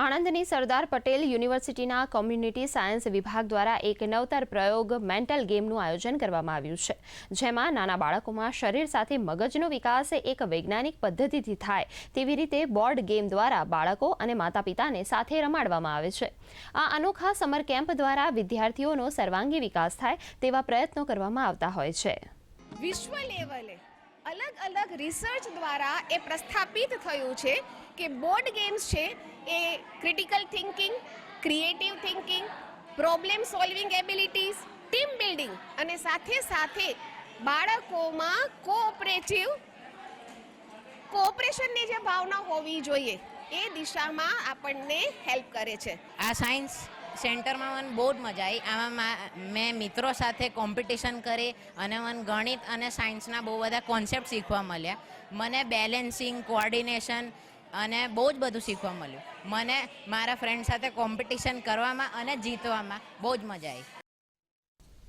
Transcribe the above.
આણંદની સરદાર પટેલ યુનિવર્સિટીના community science વિભાગ દ્વારા એક નવતર પ્રયોગ મેન્ટલ ગેમનું આયોજન કરવામાં આવ્યું છે, જેમાં નાના બાળકોમાં શરીર સાથે મગજનો વિકાસ એક વૈજ્ઞાનિક પદ્ધતિથી થાય તેવી રીતે બોર્ડ ગેમ દ્વારા બાળકો અને માતા પિતાને સાથે રમાડવામાં આવે છે। આ અનોખા સમર કેમ્પ દ્વારા વિદ્યાર્થીઓનો સર્વાંગી વિકાસ થાય તેવા પ્રયત્નો કરવામાં આવતા હોય છે। વિશ્વ લેવલે अलग अलग रिसर्च द्वारा ए प्रस्थापित थयुं छे कि बोर्ड गेम्स छे a critical thinking, creative thinking, problem solving abilities, team building अने साथे साथे बाळकोमां कोऑपरेशन ની જે ભાવના હોવી જોઈએ એ દિશામાં આપણને હેલ્પ કરે છે। આ સાયન્સ સેન્ટરમાં મને બહુ જ મજા આવી। આમાં મેં મિત્રો સાથે કોમ્પિટિશન કરી અને મને ગણિત અને સાયન્સના બહુ બધા કોન્સેપ્ટ શીખવા મળ્યા। મને બેલેન્સિંગ, કોઓર્ડિનેશન અને બહુ જ બધું શીખવા મળ્યું। મને મારા ફ્રેન્ડ સાથે કોમ્પિટિશન કરવામાં અને જીતવામાં બહુ જ મજા આવી।